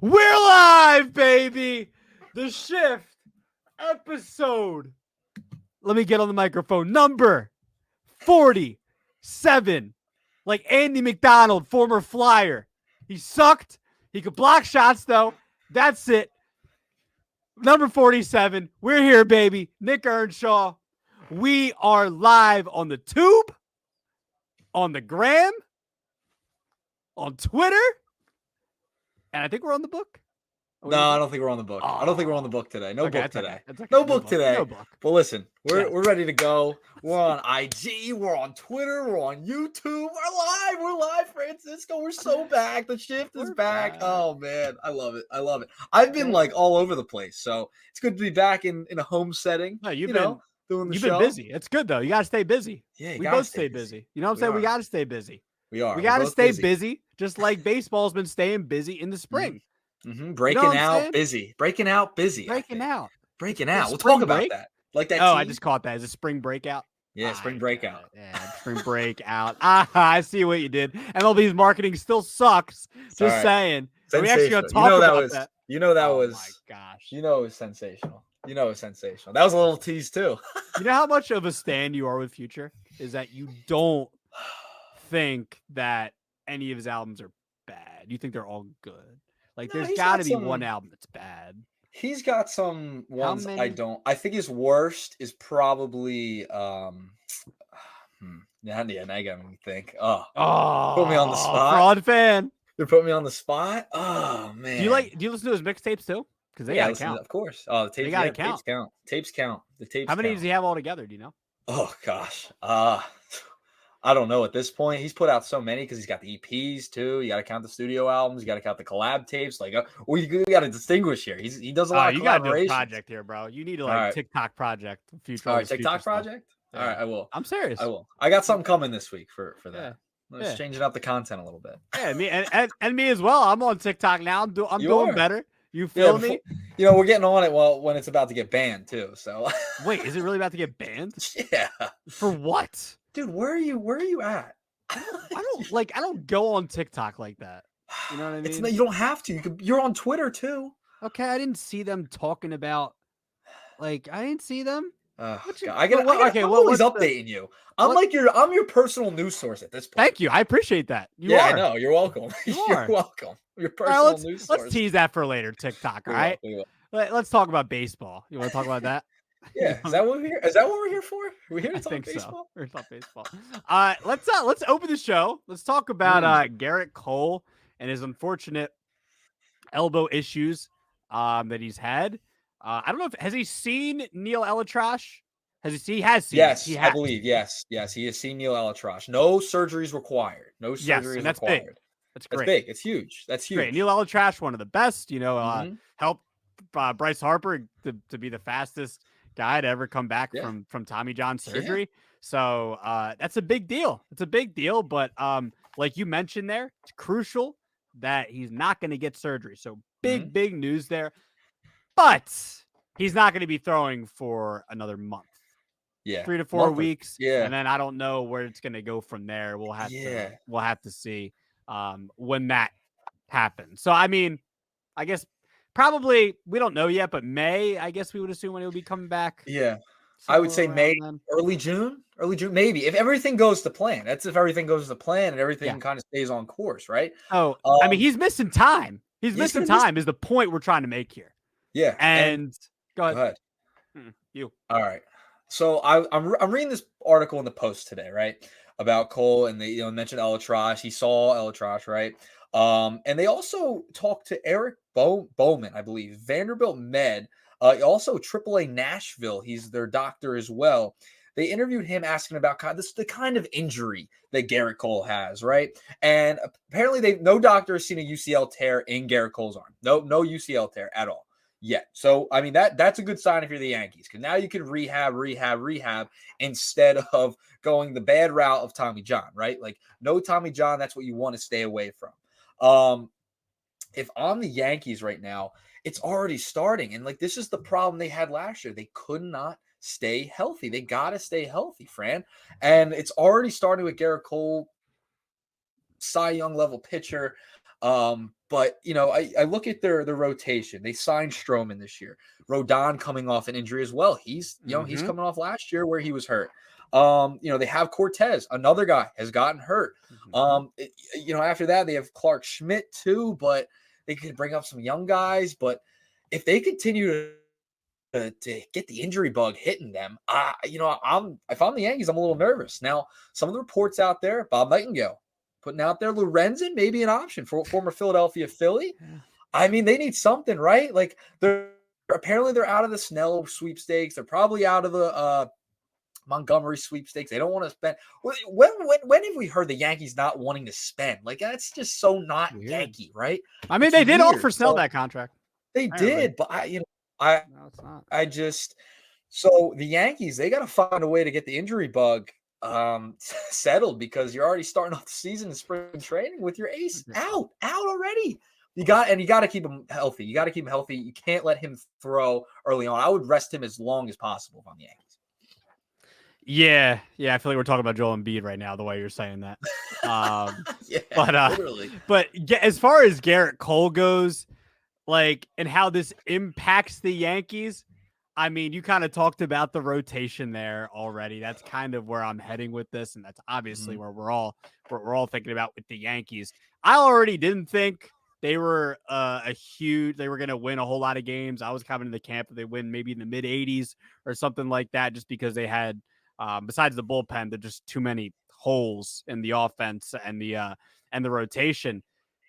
We're live, baby. The Shift episode. Let me get on the microphone. Number 47. Like Andy McDonald, former Flyer. He sucked. He could block shots, though. That's it. Number 47. We're here, baby. Nick Earnshaw. We are live on the Tube, on the Gram, on Twitter, and I think we're on the book. No, I don't think we're on the book. I don't think we're on the book today. No book today. No book today. No book. But listen, we're ready to go. We're on IG. We're on Twitter. We're on YouTube. We're live. We're live, Francisco. We're so back. The Shift is back. Oh, man. I love it. I love it. I've been like all over the place. So it's good to be back in a home setting. No, you've been doing the show. You've been busy. It's good, though. You got to stay busy. Yeah, we both stay busy. You know what I'm saying? We got to stay busy. We are. We got to stay busy, just like baseball's been staying busy in the spring. Mm-hmm. Breaking out busy. We'll talk about that. Like that. Oh, I just caught that. Is it Spring Breakout? Yeah, Spring Breakout. Yeah, Spring Breakout. I see what you did. MLB's marketing still sucks. Just saying. Are we actually going to talk about that? You know that was. Oh my gosh. You know it was sensational. That was a little tease too. You know how much of a stand you are with Future? Is that you don't think that any of his albums are bad. You think they're all good. Like, there's got to be one album that's bad. He's got some ones I don't. I think his worst is probably now you got me think. Put me on the spot. Fraud fan. You put me on the spot. Oh man. Do you listen to his mixtapes too? Because they gotta count. Of course. Oh, the tapes. They gotta count. Tapes count. Tapes count. The tapes. How many does he have all together? Do you know? Oh gosh. I don't know at this point. He's put out so many because he's got the EPs too. You got to count the studio albums. You got to count the collab tapes. Like, you got to distinguish here. He does a lot of collaborations. You got to do a project here, bro. You need to TikTok project. Future. All right, TikTok project. Yeah. All right, I will. I'm serious. I will. I got something coming this week for that. Let's changing up the content a little bit. Yeah, me and me as well. I'm on TikTok now. I'm doing better. You feel me? We're getting on it when it's about to get banned too. So wait, is it really about to get banned? Yeah. For what? Dude, where are you at? I don't go on TikTok like that. You know what I mean? You don't have to. You're on Twitter too. Okay, I didn't see them talking about. I didn't see them. I'm always updating you. I'm your personal news source at this point. Thank you. I appreciate that. I know. You're welcome. You're welcome. Your personal news source. Let's tease that for later. TikTok. All right. Let's talk about baseball. You want to talk about that? Yeah, is that what we're here? Is that what we're here for? Are we here to talk baseball? We're talking baseball. Let's open the show. Let's talk about Gerrit Cole and his unfortunate elbow issues that he's had. I don't know has he seen Neil Elitrash? He has seen. Yes, I believe. Yes, he has seen Neil Elitrash. No surgeries required. And that's required. Big. That's great. That's big. It's huge. That's huge. Great. Neil Elitrash, one of the best. Helped Bryce Harper to be the fastest guy to ever come back from Tommy John surgery. Yeah. So that's a big deal. It's a big deal, but like you mentioned there, it's crucial that he's not going to get surgery. So big news there. But he's not going to be throwing for another month. Yeah. 3 to 4 weeks. Yeah. And then I don't know where it's going to go from there. We'll have to see when that happens. So I mean, I guess probably, we don't know yet, but May, I guess we would assume when he'll be coming back. Yeah. I would say May, early June, maybe. If everything goes to plan. That's if everything goes to plan and everything kind of stays on course, right? Oh, I mean, he's missing time. He's missing time is the point we're trying to make here. Yeah. And go ahead. You. All right. So I'm reading this article in the Post today, right? About Cole, and they mentioned Elitrash. He saw Elitrash, right? And they also talked to Eric Bowman, I believe, Vanderbilt Med, also AAA Nashville. He's their doctor as well. They interviewed him asking about the kind of injury that Gerrit Cole has, right? And apparently no doctor has seen a UCL tear in Gerrit Cole's arm. No UCL tear at all yet. So, I mean, that's a good sign if you're the Yankees, because now you can rehab instead of going the bad route of Tommy John, right? Like, no Tommy John, that's what you want to stay away from. If I'm the Yankees right now, it's already starting. And, this is the problem they had last year. They could not stay healthy. They got to stay healthy, Fran. And it's already starting with Gerrit Cole, Cy Young level pitcher. But I look at their rotation. They signed Stroman this year. Rodon coming off an injury as well. He's he's coming off last year where he was hurt. They have Cortez, another guy has gotten hurt. After that they have Clark Schmidt too, but they could bring up some young guys. But if they continue to get the injury bug hitting them, if I'm the Yankees, I'm a little nervous. Now, some of the reports out there, Bob Nightingale putting out there, Lorenzen may be an option for former Philadelphia Philly. I mean, they need something, right? Like they're out of the Snell sweepstakes. They're probably out of the Montgomery sweepstakes. They don't want to spend. When have we heard the Yankees not wanting to spend? Like that's just so not weird. Yankee, right? I mean, they did offer Snell that contract. They did, but no, it's not. So the Yankees, they got to find a way to get the injury bug settled, because you're already starting off the season in spring training with your ace out already. You got to keep him healthy. You can't let him throw early on. I would rest him as long as possible if I'm the Yankees. Yeah. I feel like we're talking about Joel Embiid right now, the way you're saying that. Literally. But as far as Gerrit Cole goes, like, and how this impacts the Yankees, I mean, you kind of talked about the rotation there already. That's kind of where I'm heading with this, and that's obviously where we're all thinking about with the Yankees. I already didn't think they were they were going to win a whole lot of games. I was coming to the camp that they win maybe in the mid 80s or something like that, just because they had, besides the bullpen, there's just too many holes in the offense and the rotation.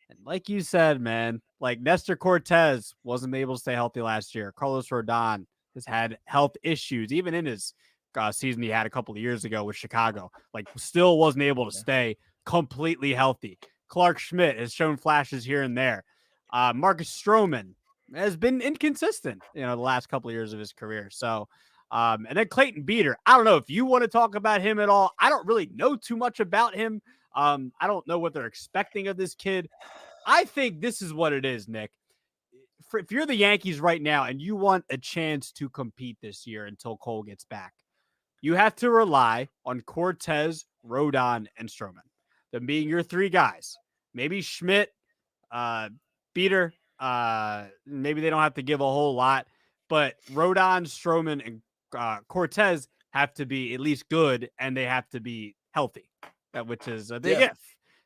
And like you said, man, like Nestor Cortez wasn't able to stay healthy last year. Carlos Rodon has had health issues, even in his season he had a couple of years ago with Chicago. Like, still wasn't able to stay completely healthy. Clark Schmidt has shown flashes here and there. Marcus Stroman has been inconsistent, the last couple of years of his career. So, and then Clayton Beeter. I don't know if you want to talk about him at all. I don't really know too much about him. I don't know what they're expecting of this kid. I think this is what it is, Nick. If you're the Yankees right now and you want a chance to compete this year until Cole gets back, you have to rely on Cortez, Rodon, and Stroman. Them being your three guys. Maybe Schmidt, Beeter, maybe they don't have to give a whole lot, but Rodon, Stroman, and Cortez have to be at least good, and they have to be healthy, which is a big if.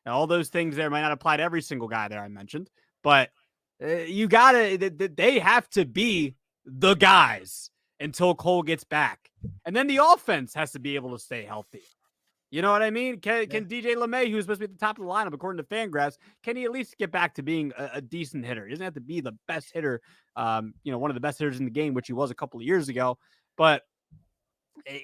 And all those things there might not apply to every single guy there I mentioned, but they have to be the guys until Cole gets back. And then the offense has to be able to stay healthy. You know what I mean? Can DJ LeMay, who's supposed to be at the top of the lineup according to Fangraphs, can he at least get back to being a decent hitter? He doesn't have to be the best hitter, one of the best hitters in the game, which he was a couple of years ago. But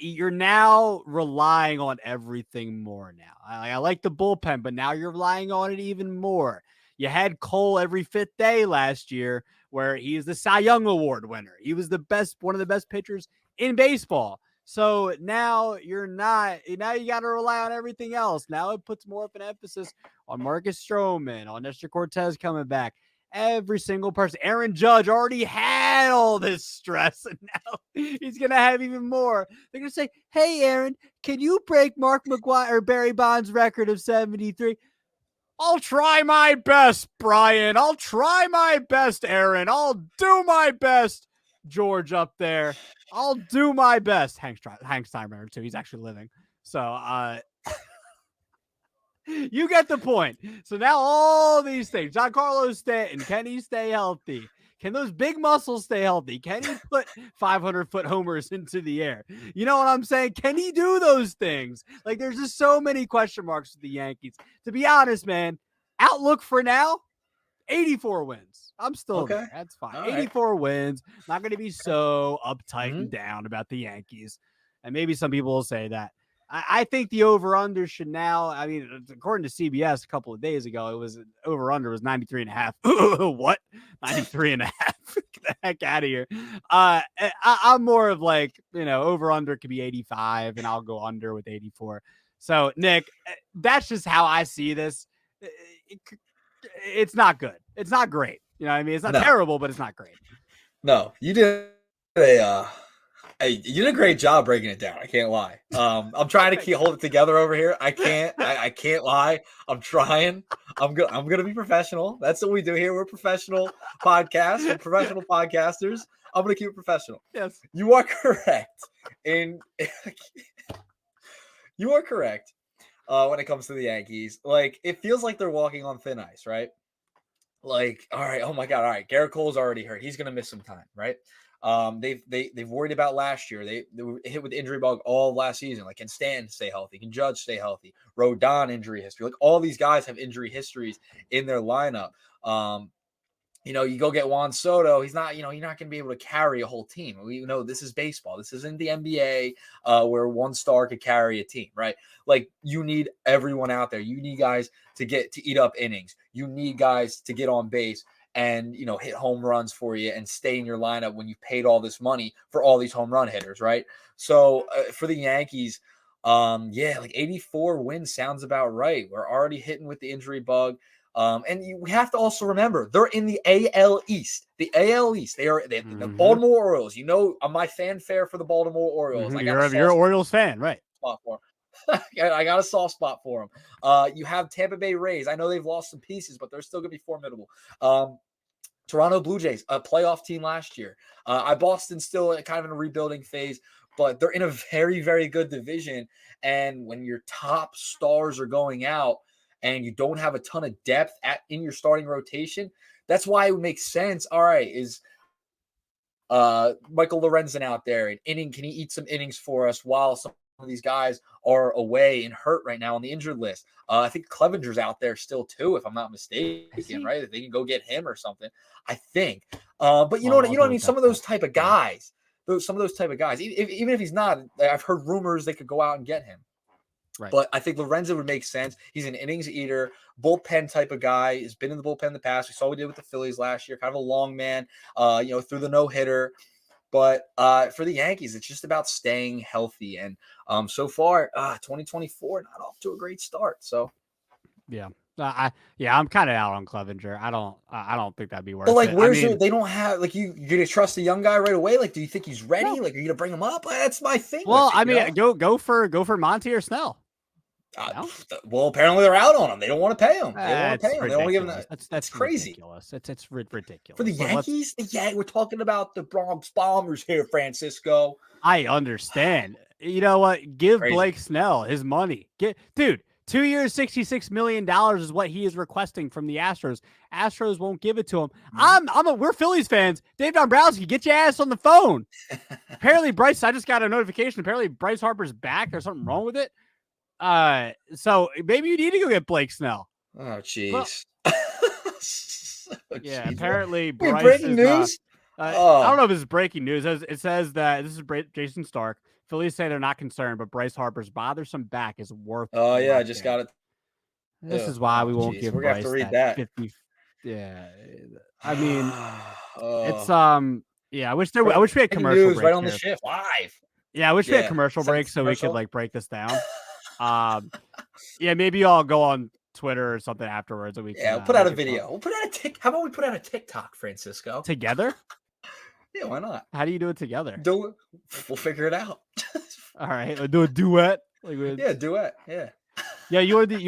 you're now relying on everything more now. I like the bullpen, but now you're relying on it even more. You had Cole every fifth day last year, where he is the Cy Young Award winner. He was one of the best pitchers in baseball. So now you're not. Now you got to rely on everything else. Now it puts more of an emphasis on Marcus Stroman, on Nestor Cortez coming back. Every single person. Aaron Judge already had all this stress, and now he's going to have even more. They're going to say, hey, Aaron, can you break Mark McGwire or Barry Bonds' record of 73? I'll try my best, Brian. I'll try my best, Aaron. I'll do my best, George up there. I'll do my best. Hank's Steinbrenner, too. He's actually living. So, you get the point. So now all these things. Giancarlo Stanton, can he stay healthy? Can those big muscles stay healthy? Can he put 500-foot homers into the air? You know what I'm saying? Can he do those things? Like, there's just so many question marks with the Yankees. To be honest, man, outlook for now, 84 wins. I'm still there. That's fine. All 84 wins. Not going to be so uptight and down about the Yankees. And maybe some people will say that. I think the over-under should now, I mean, according to CBS a couple of days ago, it was over-under was 93.5. What? 93.5. Get the heck out of here. I'm more of like, over-under could be 85, and I'll go under with 84. So, Nick, that's just how I see this. It's not good. It's not great. You know what I mean? It's not terrible, but it's not great. No, you did Hey, you did a great job breaking it down. I can't lie. I'm trying to hold it together over here. I can't. I can't lie. I'm trying. I'm gonna be professional. That's what we do here. We're professional podcasts. We're professional podcasters. I'm gonna keep it professional. Yes, you are correct. And you are correct. When it comes to the Yankees, like it feels like they're walking on thin ice, right? Like, all right, oh my god, all right, Gerrit Cole's already hurt. He's gonna miss some time, right? They've worried about last year. They were hit with injury bug all last season. Like, can Stan stay healthy? Can Judge stay healthy? Rodon injury history. Like, all these guys have injury histories in their lineup. You go get Juan Soto. He's not, you're not going to be able to carry a whole team. We know this is baseball. This isn't the NBA where one star could carry a team, right? Like, you need everyone out there. You need guys to eat up innings. You need guys to get on base and, hit home runs for you and stay in your lineup when you paid all this money for all these home run hitters, right? So for the Yankees, like 84 wins sounds about right. We're already hitting with the injury bug. We have to also remember they're in the AL East. The AL East. They the Baltimore Orioles. I'm my fanfare for the Baltimore Orioles. You're an Orioles fan, right? Spot for them. I got a soft spot for them. You have Tampa Bay Rays. I know they've lost some pieces, but they're still going to be formidable. Toronto Blue Jays, a playoff team last year. Boston's still kind of in a rebuilding phase, but they're in a very, very good division. And when your top stars are going out, and you don't have a ton of depth in your starting rotation, that's why it would make sense. All right, is Michael Lorenzen out there? Can he eat some innings for us while some of these guys are away and hurt right now on the injured list? I think Clevenger's out there still too, if I'm not mistaken, right? They can go get him or something, I think. But you know what I mean? Some of those type of guys, even if he's not, I've heard rumors they could go out and get him. Right. But I think Lorenzen would make sense. He's an innings eater, bullpen type of guy. He's been in the bullpen in the past. We saw what we did with the Phillies last year, kind of a long man, through the no-hitter. But for the Yankees, it's just about staying healthy. And so far, 2024, not off to a great start. So, yeah. I'm kind of out on Clevenger. I don't think that'd be worth it. But like, they don't have like you're gonna trust a young guy right away. Like, do you think he's ready? No. Like, are you gonna bring him up? That's my thing. Well, go for Monty or Snell. Well, apparently they're out on him. They don't want to pay him. They don't want to pay him. They don't want to give him that. That's crazy. Ridiculous. It's ridiculous. For the Yankees, we're talking about the Bronx Bombers here, Francisco. I understand. You know what? Give Blake Snell his money. Dude. 2 years, $66 million is what he is requesting from the Astros. Astros won't give it to him. We're Phillies fans. Dave Dombrowski, get your ass on the phone. Apparently, I just got a notification. Apparently, Bryce Harper's back. There's something wrong with it. So maybe you need to go get Blake Snell. Oh, jeez. Yeah, apparently Bryce breaking news. I don't know if this is breaking news. It says that this is Jason Stark. Phillies say they're not concerned, but Bryce Harper's bothersome back is worth. Oh yeah, I just got it. This is why we won't give. We're gonna have to read that. 50. Yeah, I mean, it's I wish we had commercial breaks right on the shift live. Yeah, I wish we had commercial breaks so we could like break this down. Maybe I'll go on Twitter or something afterwards. And we'll put out a video. We'll put out How about we put out a TikTok, Francisco? Together? Yeah, why not? How do you do it together? We'll figure it out. All right, we'll do a duet. Duet. Yeah. Yeah, you want to do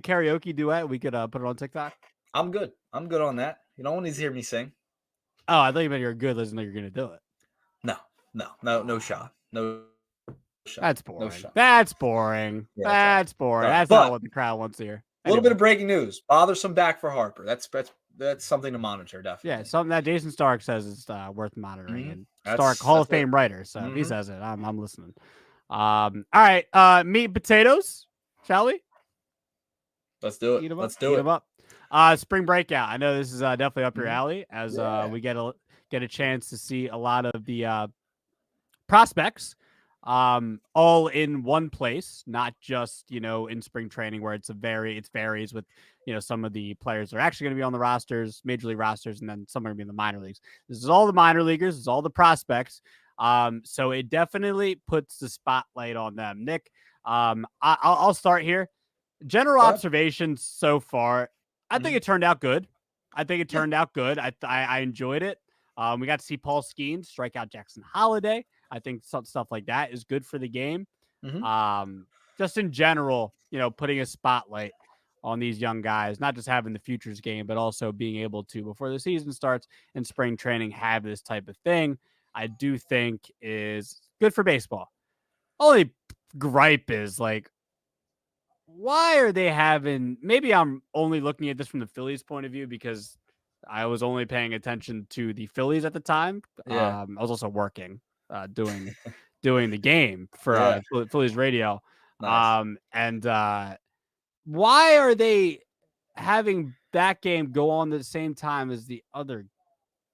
karaoke duet? We could put it on TikTok. I'm good. I'm good on that. You don't want to hear me sing. Oh, I thought you meant you're good. Doesn't mean you're gonna do it. No shot. No shot. That's boring. No shot. That's boring. Yeah, that's boring. That's not what the crowd wants to hear. A little bit of breaking news. Bothersome back for Harper. That's something to monitor, definitely. Yeah, something that Jason Stark says is worth monitoring. Mm-hmm. And Stark, Hall of Fame writer. So if he says it, I'm listening. All right, meat and potatoes, shall we? Let's do it. Let's do it. Them up. Spring Breakout. I know this is definitely up your alley as we get a chance to see a lot of the prospects all in one place, not just in spring training where it varies with some of the players that are actually going to be on the rosters, major league rosters, and then some are going to be in the minor leagues. This is all the minor leaguers. This is all the prospects. So it definitely puts the spotlight on them. Nick, I'll start here. General observations so far. I think it turned out good. I think it turned out good. I enjoyed it. We got to see Paul Skeens strike out Jackson Holiday. I think some stuff like that is good for the game. Just in general, putting a spotlight on these young guys, not just having the futures game, but also being able to, before the season starts in spring training, have this type of thing, I do think is good for baseball. Only gripe is like, why are they having, maybe I'm only looking at this from the Phillies point of view because I was only paying attention to the Phillies at the time. Yeah. I was also working, doing the game for Yeah. Phillies radio. Nice. And why are they having that game go on at the same time as the other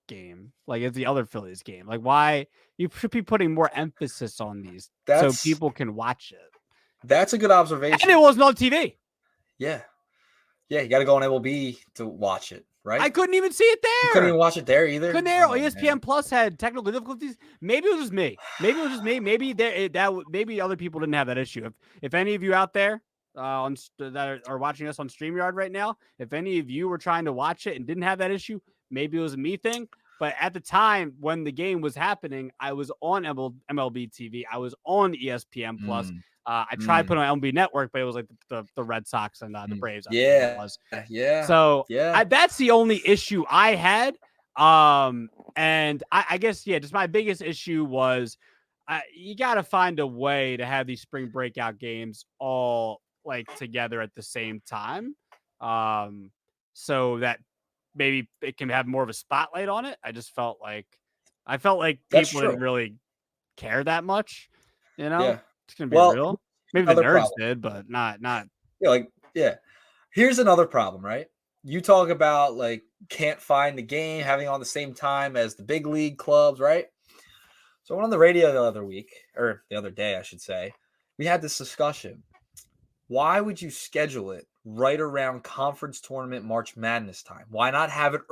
game, like as the other Phillies game? Like, why you should be putting more emphasis on these so people can watch it. That's a good observation. And it wasn't on TV. Yeah. Yeah, you got to go on MLB to watch it, right? I couldn't even see it there. You couldn't even watch it there either? Couldn't there. ESPN Plus had technical difficulties. Maybe it was just me. Maybe other people didn't have that issue. If any of you out there that are watching us on StreamYard right now, if any of you were trying to watch it and didn't have that issue, maybe it was a me thing. But at the time when the game was happening, I was on MLB TV. I was on ESPN Plus. I tried putting on MLB Network, but it was like the Red Sox and the Braves. Yeah. So that's the only issue I had. And I guess, just my biggest issue was you got to find a way to have these spring breakout games all like together at the same time. So that maybe it can have more of a spotlight on it. I felt like people didn't really care that much, Yeah. It's going to be real. Maybe the nerds did, but not. Here's another problem, right? You talk about like can't find the game having on the same time as the big league clubs, right? So I went on the radio the other day, I should say. We had this discussion. Why would you schedule it right around conference tournament March Madness time? Why not have it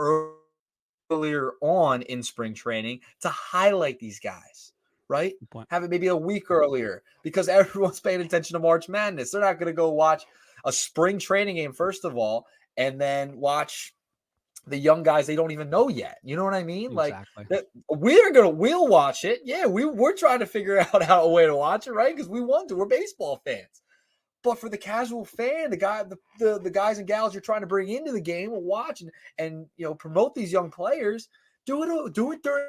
earlier on in spring training to highlight these guys? Right? Have it maybe a week earlier because everyone's paying attention to March Madness. They're not going to go watch a spring training game, first of all, and then watch the young guys they don't even know yet. You know what I mean? Exactly. Like we'll watch it. Yeah, we're trying to figure out a way to watch it, right? Because we want to. We're baseball fans. But for the casual fan, the guys and gals you're trying to bring into the game will watch and promote these young players. Do it during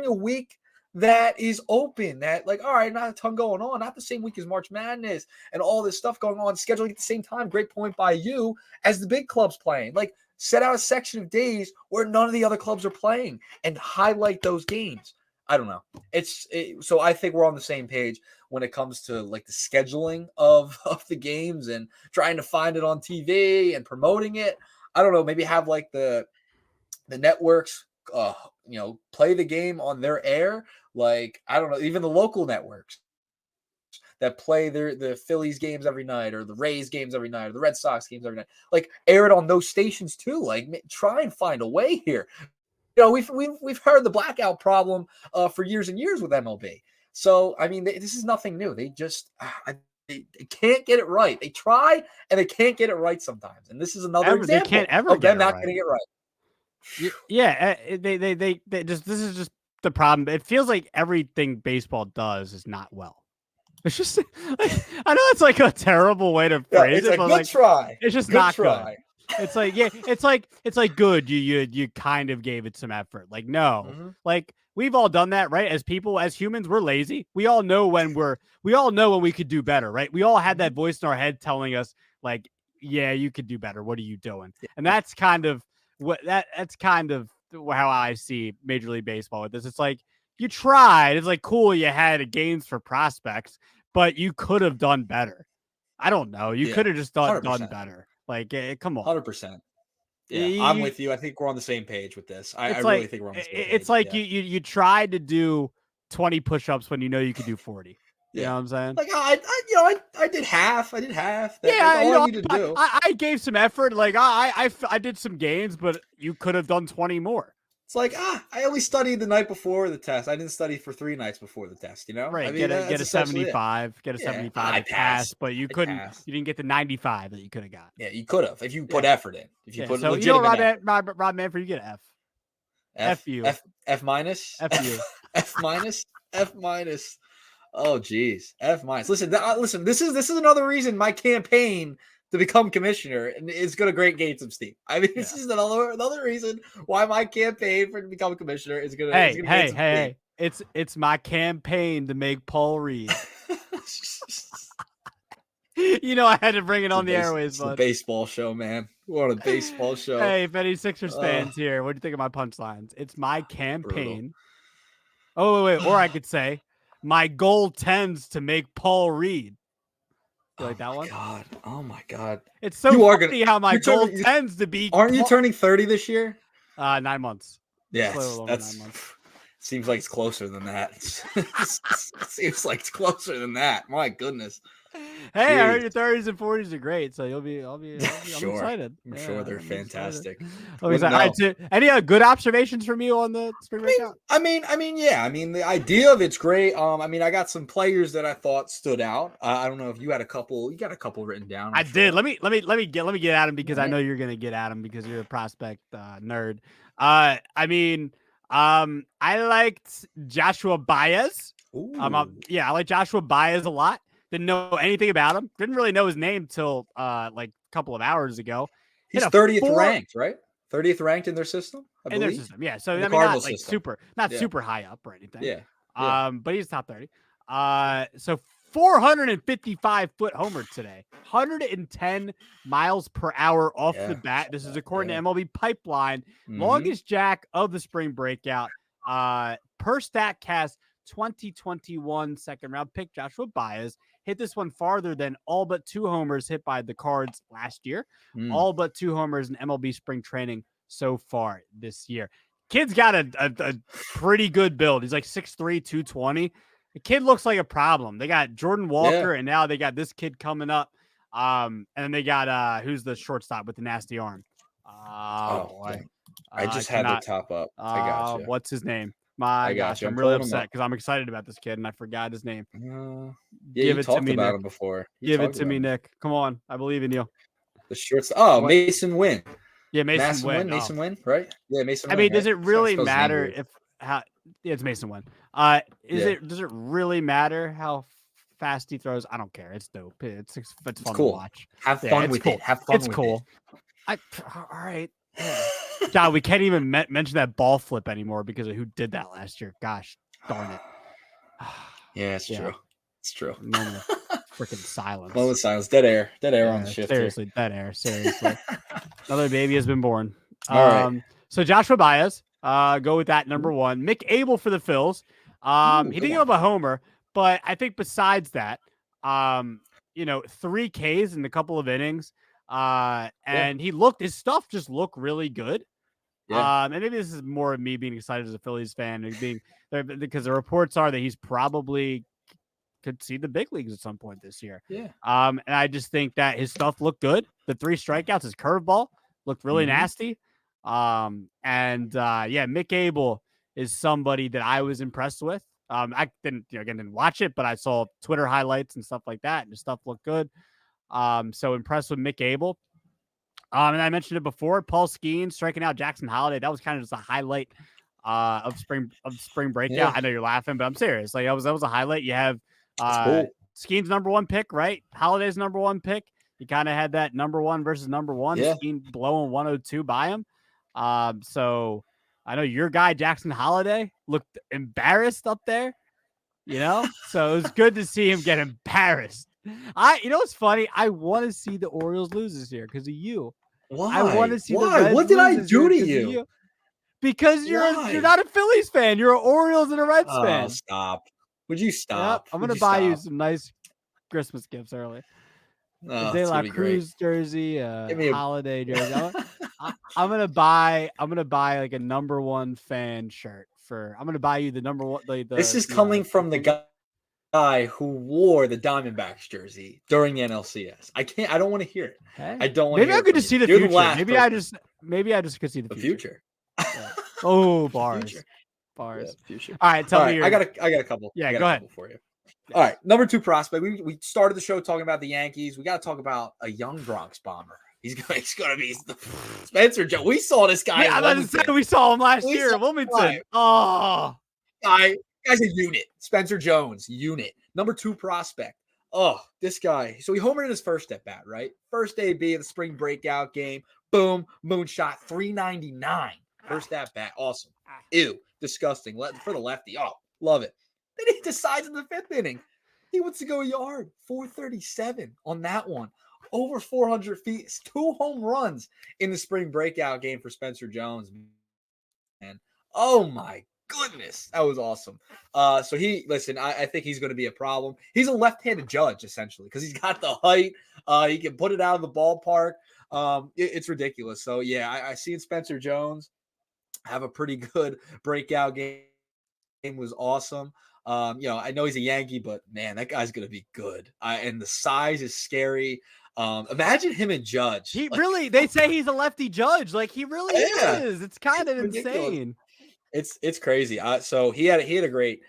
a week that is open, that like, all right, not a ton going on, not the same week as March Madness and all this stuff going on, scheduling at the same time, great point by you, as the big clubs playing. Like, set out a section of days where none of the other clubs are playing and highlight those games. I don't know. So I think we're on the same page when it comes to like the scheduling of the games and trying to find it on TV and promoting it. I don't know, maybe have like the networks play the game on their air. Like, I don't know, even the local networks that play the Phillies games every night or the Rays games every night or the Red Sox games every night, like air it on those stations too. Like, try and find a way here. We've heard the blackout problem for years and years with MLB. So, I mean, this is nothing new. They just they can't get it right. They try and they can't get it right sometimes. And this is another example they can't ever of them not getting it right. Yeah, they just, this is just the problem. It feels like everything baseball does is not well. It's just, like, I know it's like a terrible way to phrase it, but good try. It's just good not try. Good. It's like, it's like good. You kind of gave it some effort. Like, no, like we've all done that, right? As people, as humans, we're lazy. We all know when we could do better, right? We all had that voice in our head telling us, like, yeah, you could do better. What are you doing? And that's kind of that's kind of how I see Major League Baseball with this. It's like, you tried. It's like, cool, you had games for prospects, but you could have done better. I don't know. You could have just done better. Like, come on. 100%. Yeah, I'm with you. I think we're on the same page with this. I really think we're on the same page. It's like you tried to do 20 push-ups when you could do 40. You know what I'm saying? Like, I did half. I did half. I gave some effort. Like, I did some games, but you could have done 20 more. It's like, I only studied the night before the test. I didn't study for 3 nights before the test, Right. I mean, get a 75. Get a 75 and pass, but you couldn't. You didn't get the 95 that you could have got. Yeah, you could have if you put effort in. If you put so legitimate Rob Manfred, you get an F. F you. F minus, F you. F minus, F minus. Oh geez, F minus. Listen, listen. This is another reason my campaign to become commissioner is going to gain some steam. I mean, this is another reason why my campaign for to become commissioner is going to gain some steam. It's my campaign to make Paul Reed. You know, I had to bring it on the airways, bud. It's a baseball show, man. What a baseball show. Hey, if any Sixers fans here, what do you think of my punchlines? It's my campaign. Brutal. Oh, wait. Or I could say, my goal tends to make Paul Reed. You like that one? God. Oh, my God. It's so funny how my goal tends to be. Aren't you turning 30 this year? 9 months. Yeah, that's 9 months. Seems like it's closer than that. Seems like it's closer than that. My goodness. Hey, I heard your 30s and 40s are great, so I'll be I'm excited. I'm sure they're fantastic. Any good observations from you on the Spring Breakout? I mean, yeah. I mean, the idea of it's great. I mean, I got some players that I thought stood out. I don't know if you had a couple. You got a couple written down. I did. Let me get at him because I know you're gonna get at him because you're a prospect nerd. I mean, I liked Joshua Baez. I like Joshua Baez a lot. Didn't know anything about him. Didn't really know his name till like a couple of hours ago. He's 30th ranked, right? 30th ranked in their system, I believe. In their system, yeah. So I mean, not like super high up or anything. Yeah. But he's top 30. So 455-foot homer today, 110 miles per hour off the bat. This is according to MLB Pipeline, longest jack of the Spring Breakout. Per StatCast 2021 second round pick Joshua Baez hit this one farther than all but 2 homers hit by the Cards last year. All but 2 homers in MLB spring training so far this year. Kid's got a pretty good build. He's like 6'3", 220. The kid looks like a problem. They got Jordan Walker, and now they got this kid coming up. And then they got who's the shortstop with the nasty arm? Boy. I just had the top up. I got you. What's his name? My gosh, I'm really upset because I'm excited about this kid and I forgot his name. Give it to me, about him before. Give it to me, Nick. Come on, I believe in you. The shortstop. Mason Wynn. Yeah, Mason Wynn. Mason Wynn, right? Yeah, Mason Wynn. I mean, does it really matter it's Mason Wynn. Does it really matter how fast he throws? I don't care. It's dope. It's fun cool. to watch. Have fun with it. Have fun with it. It's cool. All right. Yeah. God, we can't even mention that ball flip anymore because of who did that last year. Gosh, darn it. Yeah, it's true. It's true. Freaking silence. Moment of silence. Dead air on the shift. Seriously, here. Dead air. Seriously. Another baby has been born. All right. So Joshua Baez, go with that number 1. Mick Abel for the Phils. He didn't give up a homer, but I think besides that, 3 Ks in a couple of innings. And his stuff just looked really good. Yeah. And maybe this is more of me being excited as a Phillies fan and being there because the reports are that he's probably could see the big leagues at some point this year. Yeah. And I just think that his stuff looked good. The 3 strikeouts, his curveball looked really nasty. Mick Abel is somebody that I was impressed with. I didn't watch it, but I saw Twitter highlights and stuff like that, and his stuff looked good. So impressed with Mick Abel. And I mentioned it before, Paul Skeens striking out Jackson Holliday. That was kind of just a highlight of spring breakout. Yeah. I know you're laughing, but I'm serious. Like that was a highlight. You have cool. Skeens number 1 pick, right? Holliday's number 1 pick. You kind of had that number 1 versus number 1. Yeah. Skeens blowing 102 by him. So I know your guy Jackson Holliday looked embarrassed up there. So it was good to see him get embarrassed. What's funny? I want to see the Orioles lose this year because of you. Why? I want to see Why? the Reds what did I lose do to you? Because you're not a Phillies fan. You're an Orioles and a Reds fan. Stop. Would you stop? Yep, I'm going to buy you some nice Christmas gifts early. De La Cruz jersey, Holiday jersey. I'm gonna buy like a number 1 fan shirt I'm gonna buy you the number 1. This is coming from the guy who wore the Diamondbacks jersey during the NLCS. I don't want to hear it. Hey, I don't want. Maybe I could just see the future. Maybe I just could see the future. Yeah. Oh, bars. Future. Bars. Yeah, future. All right, tell me. I got a couple. Yeah, go ahead for you. All right, number 2 prospect. We started the show talking about the Yankees. We got to talk about a young Bronx bomber He's gonna be Spencer Jones. We saw this guy. Yeah, in Wilmington. we saw him last year at Wilmington. Oh, guy's a unit. Spencer Jones, unit. Number 2 prospect. Oh, this guy. So he homered in his first at bat, right? First AB of the spring breakout game. Boom, moonshot, 399. First at bat. Awesome. Ew, disgusting. For the lefty. Oh, love it. Then he decides in the 5th inning. He wants to go a yard. 437 on that one. Over 400 feet. 2 home runs in the spring breakout game for Spencer Jones. Man. Oh my goodness. That was awesome. So I think he's going to be a problem. He's a left-handed judge, essentially, because he's got the height. He can put it out of the ballpark. It's ridiculous. So, yeah, I see Spencer Jones have a pretty good breakout game. Game was awesome. I know he's a Yankee, but, man, that guy's going to be good. And the size is scary. Imagine him and Judge. They say he's a lefty judge. Like, he really is. It's kind of insane. It's crazy. So he had a great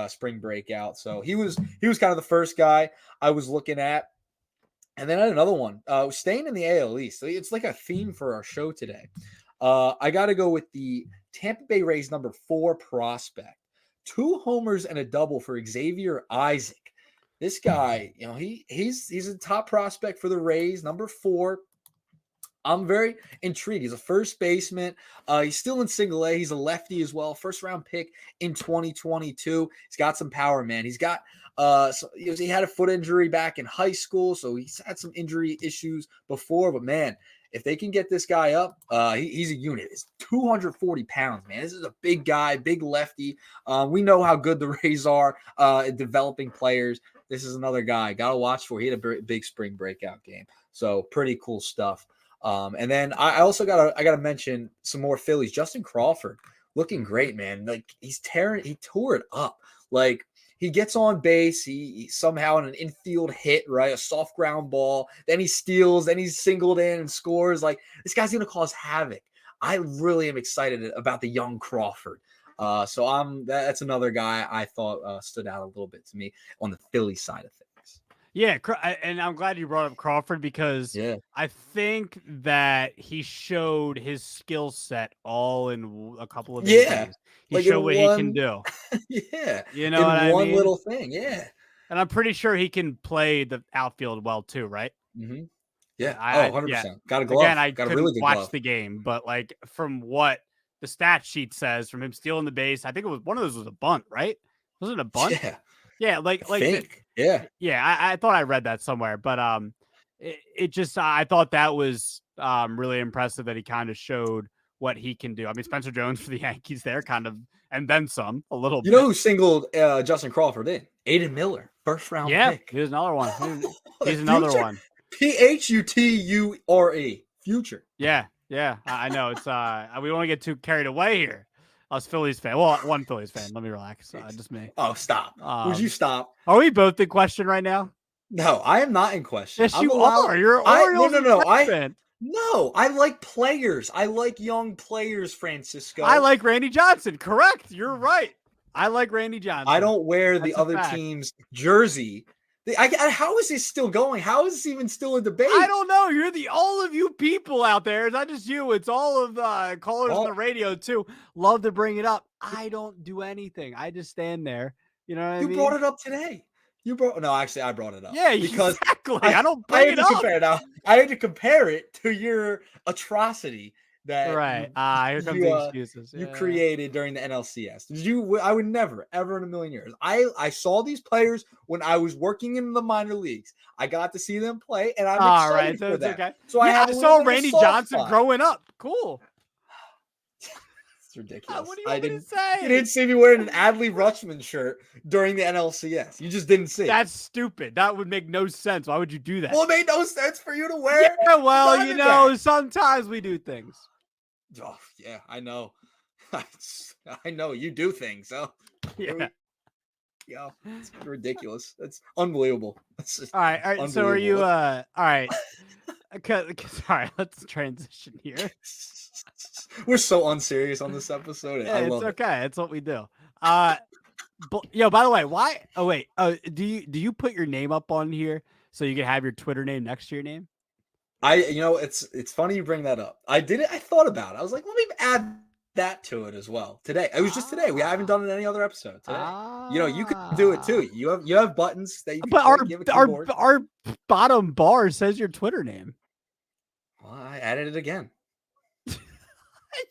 spring breakout. So he was kind of the first guy I was looking at. And then I had another one. Staying in the AL East. So it's like a theme for our show today. I got to go with the Tampa Bay Rays number 4 prospect. 2 homers and a double for Xavier Isaac. This guy, he's a top prospect for the Rays, number 4. I'm very intrigued. He's a first baseman. He's still in single A. He's a lefty as well. First round pick in 2022. He's got some power, man. He's got he had a foot injury back in high school, so he's had some injury issues before. But man, if they can get this guy up, he's a unit. He's 240 pounds, man. This is a big guy, big lefty. We know how good the Rays are at developing players. This is another guy. Got to watch for. He had a big spring breakout game. So pretty cool stuff. And then I also gotta mention some more Phillies. Justin Crawford looking great, man. Like he tore it up. Like he gets on base, he somehow in an infield hit, right? A soft ground ball. Then he steals, then he's singled in and scores. Like this guy's gonna cause havoc. I really am excited about the young Crawford. So that's another guy I thought stood out a little bit to me on the Philly side of things. Yeah, and I'm glad you brought up Crawford because I think that he showed his skill set all in a couple of innings. He showed what he can do. Yeah, you know what I mean? One little thing, yeah. And I'm pretty sure he can play the outfield well too, right? Mm-hmm. Yeah, 100%. Got a glove. Again, I got couldn't a really good watch glove. the game, but like from what the stat sheet says, from him stealing the base, I think it was one of those was a bunt, right? Was it a bunt? Yeah. Yeah, I thought I read that somewhere, but it just I thought that was really impressive that he kind of showed what he can do. I mean, Spencer Jones for the Yankees there, kind of, and then some a little bit. You know who singled Justin Crawford in? Aiden Miller, first round pick. Here's another one. He's another one. Phuture, future. Yeah, I know it's we don't want to get too carried away here. Us Phillies fan. Well, one Phillies fan. Let me relax. Just me. Oh, stop. Would you stop? Are we both in question right now? No, I am not in question. Yes, you are. You're Orioles fan. No, I like players. I like young players, Francisco. I like Randy Johnson. Correct. You're right. I like Randy Johnson. I don't wear the other team's jersey. How is this still going? How is this even still a debate? I don't know. You're all of you people out there. It's not just you. It's all of the callers on the radio too. Love to bring it up. I don't do anything. I just stand there. You know what I mean? You brought it up today. Actually, I brought it up. Yeah, because exactly. I don't bring it up. I had to compare it to your atrocity that here comes the excuses. You created during the NLCS. I would never, ever in a million years. I saw these players when I was working in the minor leagues. I got to see them play, and I'm excited for that. Okay. So I saw Randy Johnson growing up. Cool. It's ridiculous. What do you want me to say? You didn't see me wearing an Adley Rutschman shirt during the NLCS. You just didn't see. That's stupid. That would make no sense. Why would you do that? Well, it made no sense for you to wear. Yeah, well, sometimes we do things. Oh, yeah, I know. I know you do things. So yeah, it's ridiculous. That's unbelievable. All right. So are you? All right. Sorry, let's transition here. We're so unserious on this episode. Yeah, it's okay. It's what we do. By the way, why? Oh wait. Do you put your name up on here so you can have your Twitter name next to your name? It's funny you bring that up. I thought about it. I was like, let me add that to it as well today. It was just today. We haven't done it any other episode today. You could do it too. You have buttons that you can click. You have a keyboard. Our bottom bar says your Twitter name. Well, I added it again.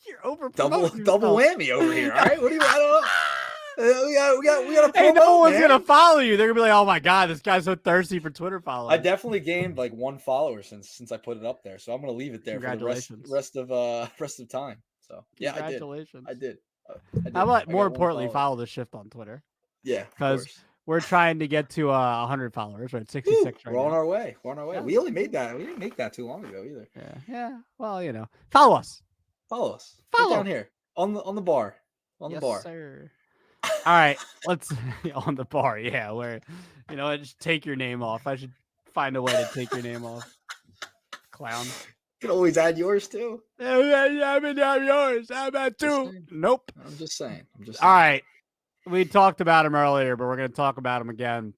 You're over double whammy over here. All right, what do you? I don't know. We got a promo, hey, no one's gonna follow you. They're gonna be like, "Oh my god, this guy's so thirsty for Twitter followers." I definitely gained like 1 follower since I put it up there, so I'm gonna leave it there for the rest of time. So yeah, congratulations. I did. How about more importantly, follow the shift on Twitter? Yeah, because we're trying to get to 100 followers. Right, 66. We're on our way. Yeah. We only made that. We didn't make that too long ago either. Yeah. Well, follow us. Follow down here on the bar. Yes, the bar, sir. All right, let's on the bar. Yeah, where just take your name off. I should find a way to take your name off. Clown. You can always add yours too. I mean, yours. How about two? Nope. I'm just saying. All right. We talked about him earlier, but we're going to talk about him again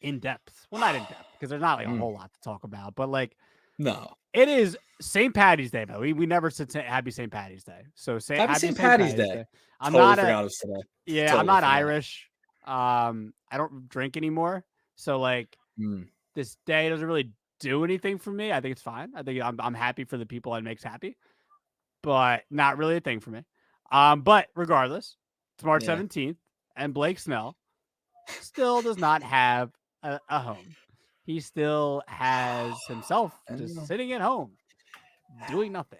in depth. Well, not in depth because there's not like a whole lot to talk about, but like, no, it is St. Patty's Day, though. We never said Happy St. Patty's Day. So Happy St. Patty's Day. I'm totally not today. Yeah, totally I'm not Irish. I don't drink anymore. So like this day doesn't really do anything for me. I think it's fine. I think I'm happy for the people it makes happy, but not really a thing for me. But regardless, it's March 17th, and Blake Snell still does not have a home. He still has himself just sitting at home, doing nothing.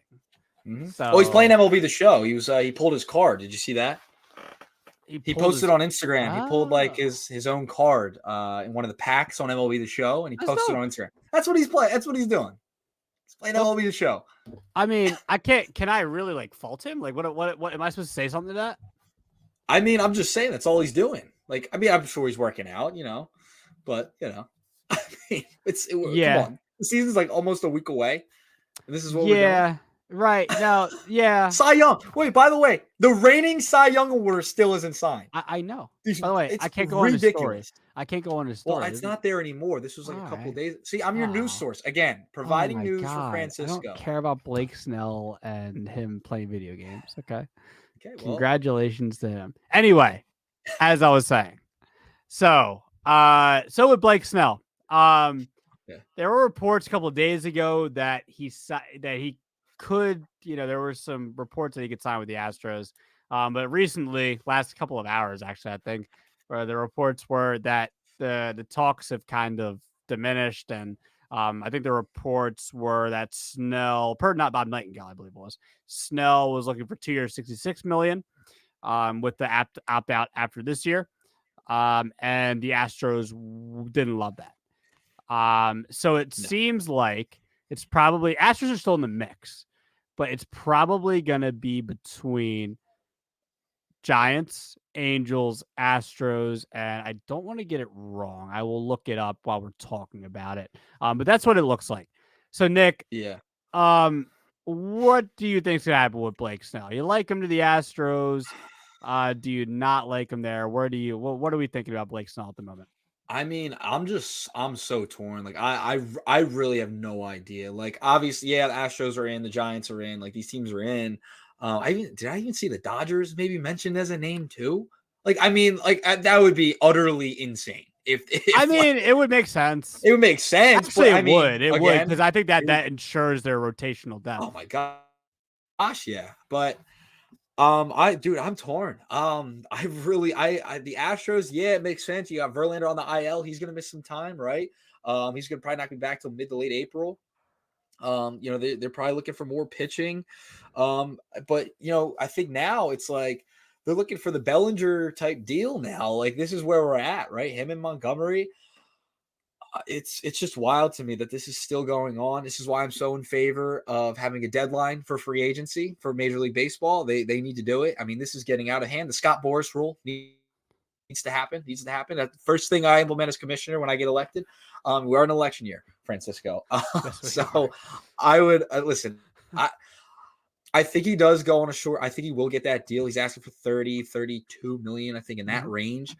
So he's playing MLB The Show. He pulled his card. Did you see that? He posted on Instagram. He pulled like his own card in one of the packs on MLB The Show, and he posted on Instagram. That's what he's playing. That's what he's doing. He's playing MLB The Show. I mean, I can't. Can I really like fault him? Like, what am I supposed to say something to that? I mean, I'm just saying that's all he's doing. Like, I mean, I'm sure he's working out, but I mean, come on. The season's like almost a week away, and this is what we're doing. Right. No, yeah. Cy Young. Wait, by the way, the reigning Cy Young award still isn't signed. I know. By the way, I can't go on his story. I can't go on his story. Well, it's not there anymore. This was like a couple days. See, I'm your news source. Again, providing news for Francisco. I don't care about Blake Snell and him playing video games, okay? Okay, well. Congratulations to him. Anyway, as I was saying. So with Blake Snell, there were reports a couple of days ago that he could, there were some reports that he could sign with the Astros. But recently, last couple of hours, actually, I think, where the reports were that the talks have kind of diminished. And I think the reports were that Snell, not Bob Nightingale, I believe it was, Snell was looking for 2 years, $66 million, with the opt out after this year. And the Astros didn't love that. So it seems like it's probably Astros are still in the mix, but it's probably going to be between Giants, Angels, Astros, and I don't want to get it wrong. I will look it up while we're talking about it. But that's what it looks like. So Nick, what do you think's gonna happen with Blake Snell? You like him to the Astros? Do you not like him there? What are we thinking about Blake Snell at the moment? I mean, I'm so torn. Like, I really have no idea. Like, obviously, the Astros are in, the Giants are in, like these teams are in. Did I even see the Dodgers maybe mentioned as a name too? Like, I mean, like that would be utterly insane. If it would make sense. It would make sense. Actually, it would because I think that ensures their rotational depth. Oh my gosh, yeah. But I'm torn. The Astros, it makes sense. You got Verlander on the IL. He's gonna miss some time, right? He's gonna probably not be back till mid to late April. They're probably looking for more pitching. But I think now it's like they're looking for the Bellinger type deal now. Like, this is where we're at, right? Him and Montgomery. It's just wild to me that this is still going on. This is why I'm so in favor of having a deadline for free agency for Major League Baseball. They need to do it. I mean, this is getting out of hand. The Scott Boras rule needs to happen. That's the first thing I implement as commissioner when I get elected. We are in election year, Francisco. So I would listen. I think he does go on a short. I think he will get that deal. He's asking for 32 million, I think, in that range.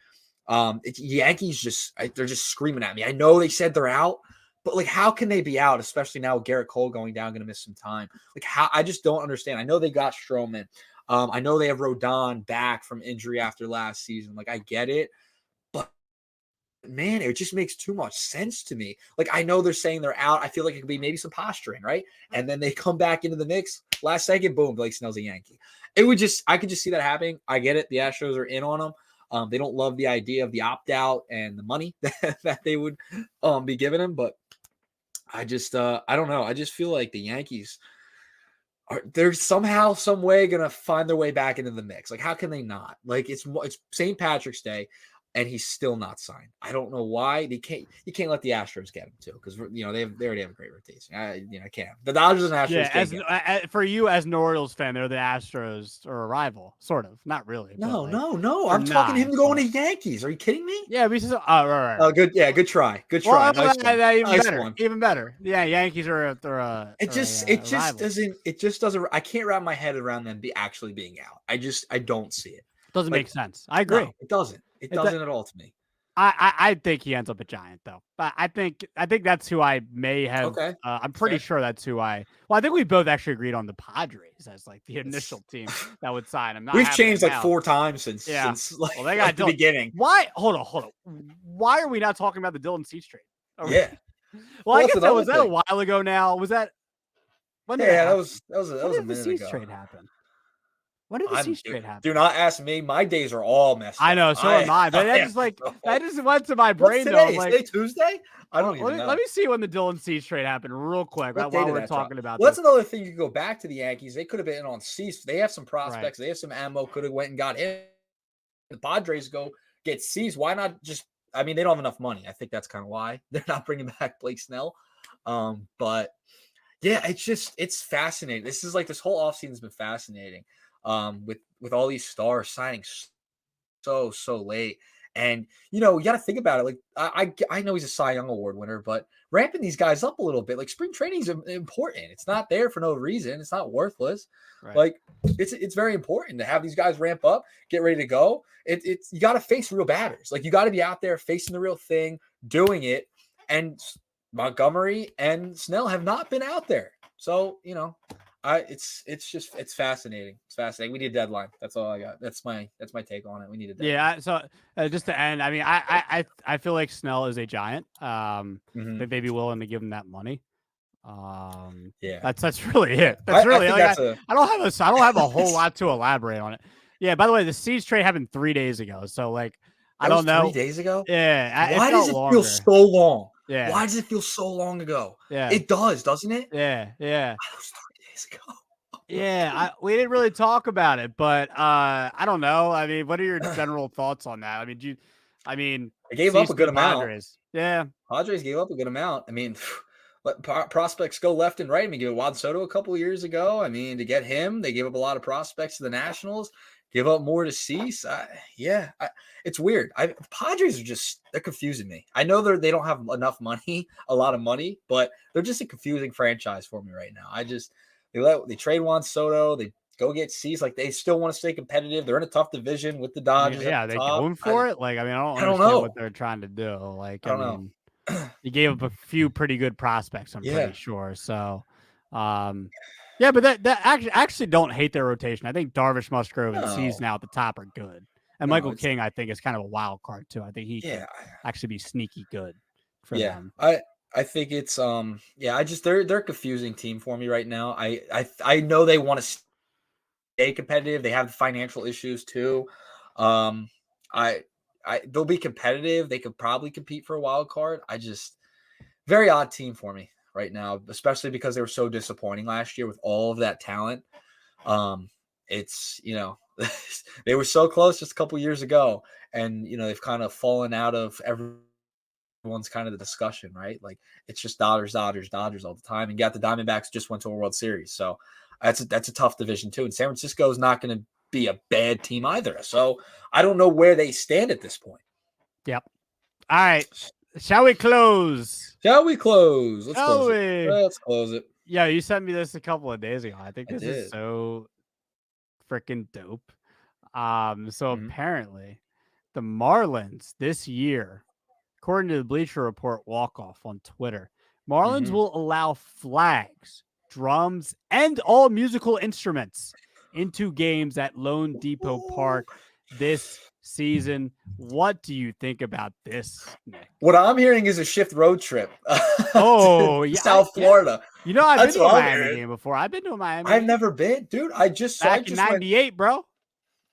Yankees they're just screaming at me. I know they said they're out, But like, how can they be out, especially now with Gerrit Cole going down, going to miss some time? Like, how? I just don't understand. I know they got Stroman. I know they have Rodon back from injury after last season. Like, I get it, but man, it just makes too much sense to me. Like, I know they're saying they're out. I feel like it could be maybe some posturing, right? And then they come back into the mix last second, boom, Blake Snell's a Yankee. I could just see that happening. I get it. The Astros are in on them. They don't love the idea of the opt out and the money that they would be giving him, but I don't know. I just feel like the Yankees they're somehow, some way gonna find their way back into the mix. Like, how can they not? Like, it's St. Patrick's Day, and he's still not signed. I don't know why. You can't let the Astros get him too, because they already have a great rotation. I can't. The Dodgers and Astros. Yeah, for you as an Orioles fan, they're the Astros or a rival, sort of. Not really. No. I'm talking him going to Yankees. Are you kidding me? Yeah, we just. Right. Oh, good. Yeah, good try. Good try. Well, nice one. Even nice better. One. Even better. Yeah, Yankees are. It just doesn't. I can't wrap my head around them actually being out. I don't see it. Doesn't make sense. I agree. No, it doesn't. It doesn't at all to me. I think he ends up a Giant though. But I think that's who I may have. Okay. I'm pretty sure that's who I. Well, I think we both actually agreed on the Padres as like the initial team that would sign him. We've changed like 4 times since like, they got the beginning. Why? Hold on. Why are we not talking about the Dylan Cease trade? Yeah. Well, I guess was that a while ago now? Was that? When did that was a minute ago. The Cease trade happen? When did the Cease trade happen? Do not ask me. My days are all messed up. I know, so am I. But that just went to my brain. Today? Though. Today Tuesday? I don't even know. Let me see when the Dylan Cease trade happened real quick while we're talking about this. That's another thing. You could go back to the Yankees. They could have been on Cease. They have some prospects. Right. They have some ammo. Could have went and got him. The Padres go get Cease. Why not just – I mean, they don't have enough money. I think that's kind of why they're not bringing back Blake Snell. But, yeah, it's fascinating. This is like this whole offseason has been fascinating. With all these stars signing so late. And, you got to think about it. Like, I know he's a Cy Young Award winner, but ramping these guys up a little bit, like spring training is important. It's not there for no reason. It's not worthless. Right. Like, it's very important to have these guys ramp up, get ready to go. You got to face real batters. Like, you got to be out there facing the real thing, doing it. And Montgomery and Snell have not been out there. So, it's fascinating. It's fascinating. We need a deadline. That's all I got. That's my take on it. We need a deadline. Yeah. So just to end, I mean, I feel like Snell is a Giant. That they'd be willing to give him that money. Yeah. That's really it. That's really. I don't have a whole lot to elaborate on it. Yeah. By the way, the Cease trade happened 3 days ago. So like, I don't know. 3 days ago. Yeah. Why does it feel so long? Yeah. Why does it feel so long ago? Yeah. It does, doesn't it? Yeah. That was 3 days ago. Yeah, we didn't really talk about it, but I don't know. I mean, what are your general thoughts on that? I mean, they gave up a good amount. Padres. Yeah, Padres gave up a good amount. I mean, let prospects go left and right. I mean, give Juan Soto a couple of years ago. I mean, to get him, they gave up a lot of prospects to the Nationals. Give up more to Cease. It's weird. Padres are they're confusing me. I know they don't have enough money, a lot of money, but they're just a confusing franchise for me right now. They trade Juan Soto. They go get Cease. Like, they still want to stay competitive. They're in a tough division with the Dodgers. Yeah, they going for it. Like, I mean, I don't know what they're trying to do. Like, I mean, you gave up a few pretty good prospects. I'm pretty sure. So, yeah, but that actually don't hate their rotation. I think Darvish, Musgrove, and Cease now at the top are good. And Michael King, I think, is kind of a wild card too. I think he can actually be sneaky good for them. I think it's they're a confusing team for me right now. I know they want to stay competitive. They have financial issues too. They'll be competitive. They could probably compete for a wild card. Very odd team for me right now, especially because they were so disappointing last year with all of that talent. They were so close just a couple years ago, and they've kind of fallen out of everyone's kind of the discussion, right? Like, it's just Dodgers all the time. And the Diamondbacks just went to a World Series. So that's a tough division too. And San Francisco is not going to be a bad team either. So I don't know where they stand at this point. Yep. All right. Shall we close? Let's close it. Let's close it. Yeah, you sent me this a couple of days ago. I think this is so freaking dope. So apparently the Marlins this year, according to the Bleacher Report walk-off on Twitter, Marlins will allow flags, drums, and all musical instruments into games at LoanDepot Park this season. What do you think about this, Nick? What I'm hearing is a shift road trip Oh, to yeah, South Florida. You know, I've been That's to a what I'm Miami hearing. game before. I've been to a Miami I've game. never been, dude. I just in '98, bro,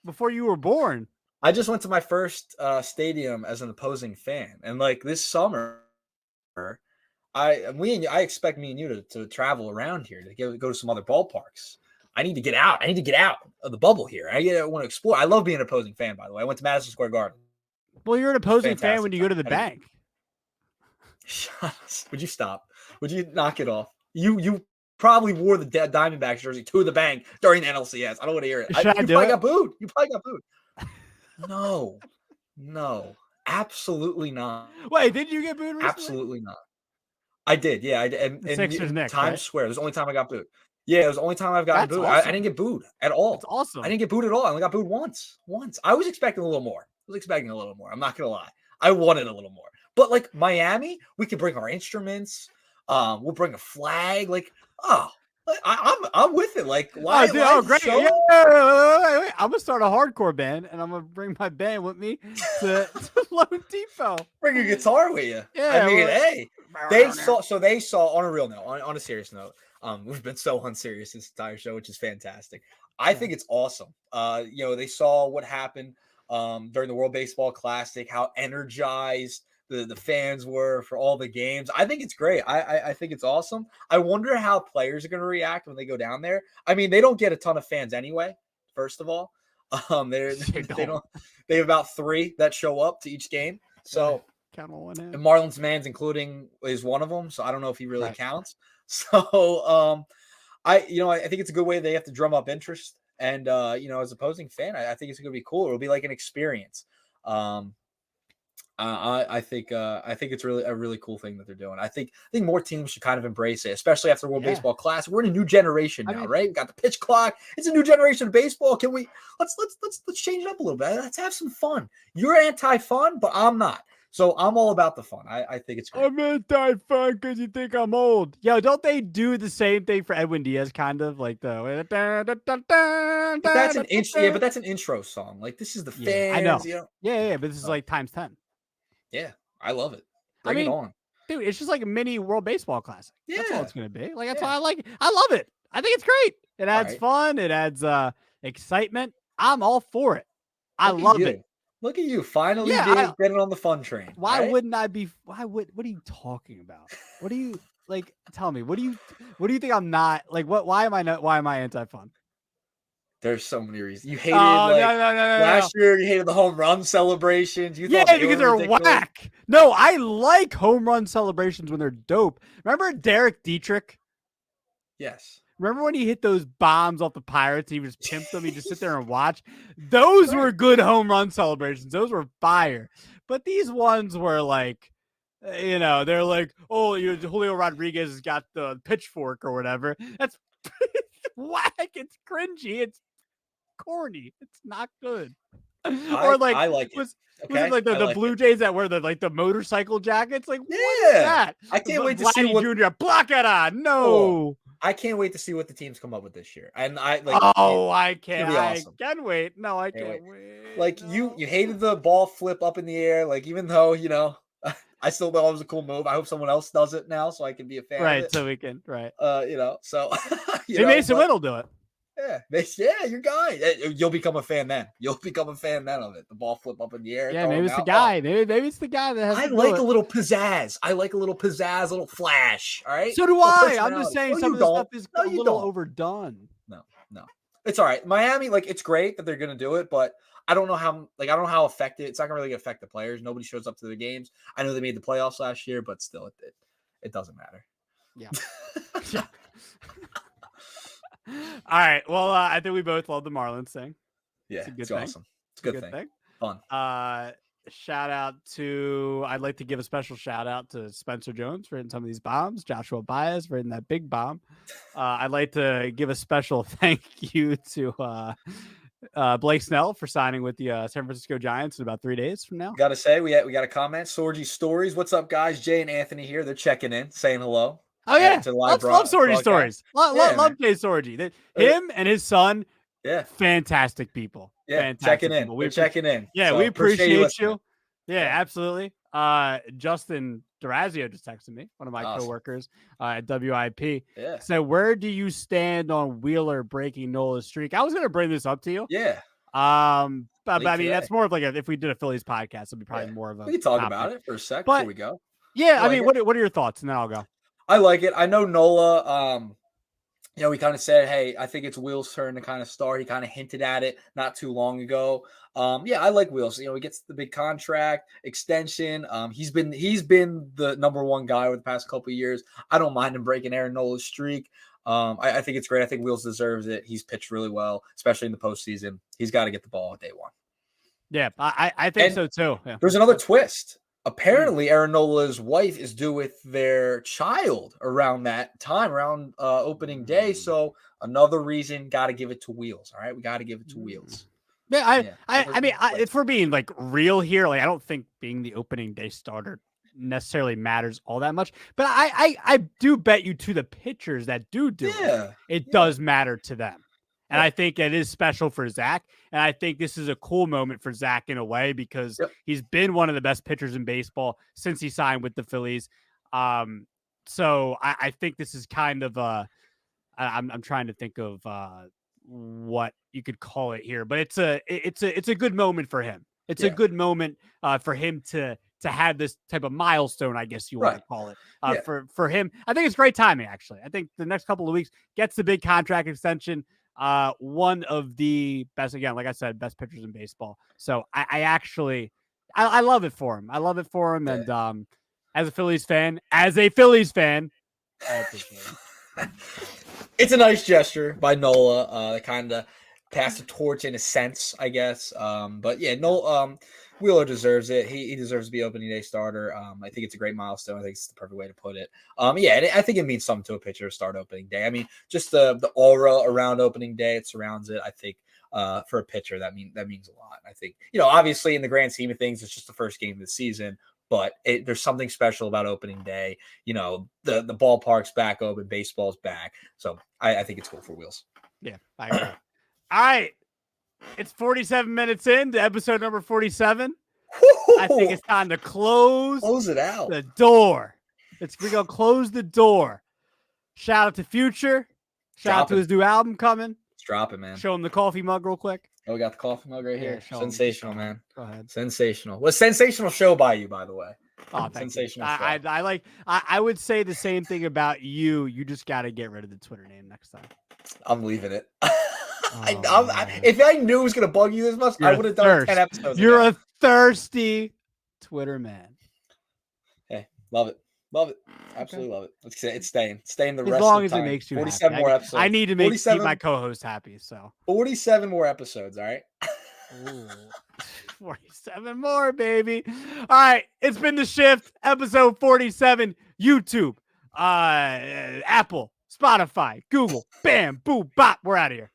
before you were born. I just went to my first stadium as an opposing fan, and like this summer, I expect me and you to travel around here to go to some other ballparks. I need to get out. I need to get out of the bubble here. I want to explore. I love being an opposing fan, by the way. I went to Madison Square Garden. Well, you're an opposing fan when you go to the bank. Would you stop? Would you knock it off? You probably wore the Diamondbacks jersey to the bank during the NLCS. I don't want to hear it. You probably got booed. You probably got booed. No, absolutely not. Wait, did you get booed recently? Absolutely not. I did, yeah. I did. And Next, Times Square. It was the only time I got booed. Yeah, it was the only time I've gotten booed. Awesome. I didn't get booed at all. That's awesome. I didn't get booed at all. I only got booed once. I was expecting a little more. I'm not gonna lie. I wanted a little more. But like Miami, we could bring our instruments. We'll bring a flag. Like, I'm with it. Like, why? Great! Wait. I'm gonna start a hardcore band, and I'm gonna bring my band with me to LoanDepot. Bring your guitar with you. Yeah, I mean, hey, they saw on a real note, on a serious note. We've been so unserious this entire show, which is fantastic. I think it's awesome. They saw what happened during the World Baseball Classic, how energized the fans were for all the games. I think it's great. I think it's awesome. I wonder how players are going to react when they go down there. I mean, they don't get a ton of fans anyway. First of all, they have about 3 that show up to each game. So count on one hand. And Marlins Mans, including, is one of them. So I don't know if he really counts. So I think it's a good way they have to drum up interest. And as an opposing fan, I think it's going to be cool. It'll be like an experience. I think it's really a really cool thing that they're doing. I think more teams should kind of embrace it, especially after World Baseball Classic. We're in a new generation now, right? We got the pitch clock. It's a new generation of baseball. Can we let's change it up a little bit? Let's have some fun. You're anti-fun, but I'm not. So I'm all about the fun. I think it's great. I'm anti-fun because you think I'm old. Yo, don't they do the same thing for Edwin Diaz? Kind of like the. But that's an intro. Yeah, but that's an intro song. Like this is the fans. I know. You know? Yeah. But this is like times 10. Yeah, I love it. Bring it on, dude. It's just like a mini World Baseball Classic. Yeah, that's all it's gonna be. Like that's why I like it. I love it. I think it's great. It adds fun. It adds excitement. I'm all for it. I love it. Look at you, finally getting on the fun train. Why wouldn't I be? What are you talking about? What do you like? Tell me. What do you think I'm not like? Why am I not? Why am I anti-fun? There's so many reasons. You hated last year. You hated the home run celebrations. You thought because they're whack. No, I like home run celebrations when they're dope. Remember Derek Dietrich? Yes. Remember when he hit those bombs off the Pirates? He just pimped them. He just sit there and watch. Those were good home run celebrations. Those were fire. But these ones were like, they're like, oh, Julio Rodriguez has got the pitchfork or whatever. That's whack. It's cringy. It's corny. It's not good. Or like I like it. Was it like the Blue Jays that wear the motorcycle jackets? Like what is that? I can't wait to see what Junior block it on. No. I can't wait to see what the teams come up with this year. And I can't. Awesome. I can wait. No, I can't wait. Like you hated the ball flip up in the air. Like even though I still thought it was a cool move. I hope someone else does it now so I can be a fan. Right, of it. So we can. Right. So Mason Whit'll do it. Yeah, your guy. You'll become a fan then. You'll become a fan then of it. The ball flip up in the air. Yeah, maybe it's the guy. Maybe it's the guy that has. I like a little pizzazz. A little flash. All right. So do I. I'm just saying some of the stuff is a little overdone. No. It's all right. Miami, it's great that they're gonna do it, but I don't know how effective. It's not gonna really affect the players. Nobody shows up to the games. I know they made the playoffs last year, but still, it doesn't matter. Yeah. All right. Well, I think we both love the Marlins thing. Yeah, it's awesome. It's a good thing. Fun. Shout out to, I'd like to give a special shout out to Spencer Jones for hitting some of these bombs, Joshua Baez for hitting that big bomb. I'd like to give a special thank you to Blake Snell for signing with the San Francisco Giants in about 3 days from now. Got to say, we got a comment. Sorgy Stories. What's up, guys? Jay and Anthony here. They're checking in, saying hello. Oh yeah, to the live love Sorgy broadcast. Stories. Love Jay Sorgy. Him and his son. Yeah, fantastic people. Yeah, fantastic checking people. in. They're checking in. Yeah, so we appreciate you. Yeah, absolutely. Justin Durazio just texted me, one of my coworkers at WIP. Yeah. So where do you stand on Wheeler breaking Nola's streak? I was going to bring this up to you. Yeah. But I mean, that's more of like if we did a Phillies podcast, it'd be probably more of a. We can talk about it for a sec before we go. Yeah, I mean, what are your thoughts? And then I'll go. I like it. I know Nola. We kind of said, hey, I think it's Will's turn to kind of start. He kind of hinted at it not too long ago. I like Will's. He gets the big contract extension. He's been the number one guy over the past couple of years. I don't mind him breaking Aaron Nola's streak. I think it's great. I think Wills deserves it. He's pitched really well, especially in the postseason. He's got to get the ball day one. Yeah, I think so too. Yeah. There's another twist. Apparently, Aaron Nola's wife is due with their child around that time, around opening day. So another reason, got to give it to Wheels. All right, we got to give it to Wheels. Yeah, I mean, if we're being like real here, like I don't think being the opening day starter necessarily matters all that much. But I do bet you to the pitchers that do it does matter to them. And I think it is special for Zach. And I think this is a cool moment for Zach in a way because he's been one of the best pitchers in baseball since he signed with the Phillies. So I think this is kind of I'm trying to think of what you could call it here, but it's a good moment for him. It's a good moment for him to have this type of milestone, I guess you want to call it. For him, I think it's great timing. Actually, I think the next couple of weeks gets the big contract extension. One of the best, again, like I said, best pitchers in baseball. So I actually love it for him. I love it for him. And as a Phillies fan, I appreciate it. It's a nice gesture by Nola. Kind of pass the torch in a sense, I guess. But yeah, Wheeler deserves it. He deserves to be opening day starter. I think it's a great milestone. I think it's the perfect way to put it. And I think it means something to a pitcher to start opening day. I mean, just the aura around opening day, it surrounds it. I think for a pitcher, that means a lot. I think, obviously in the grand scheme of things, it's just the first game of the season, but there's something special about opening day. The ballpark's back open, baseball's back. So I think it's cool for Wheels. Yeah, I agree. All right. It's 47 minutes into episode number 47. I think it's time to close it out. The door. We're going to close the door. Shout out to Future. Shout out to his new album coming. Let's drop it, man. Show him the coffee mug real quick. Oh, we got the coffee mug right here. Sensational, man. Go ahead. Sensational. Well, sensational show by you, by the way. Oh, sensational show. I would say the same thing about you. You just got to get rid of the Twitter name next time. I'm leaving it. If I knew it was going to bug you this much, I would have done 10 episodes. You're a thirsty Twitter man. Hey, love it. Love it. Absolutely love it. It's staying the rest of the time. As long as it makes you 47 happy. more episodes. I need to keep my co-host happy. So 47 more episodes, all right? Ooh, 47 more, baby. All right. It's been The Shift, episode 47, YouTube, Apple, Spotify, Google, bam, boom, bop. We're out of here.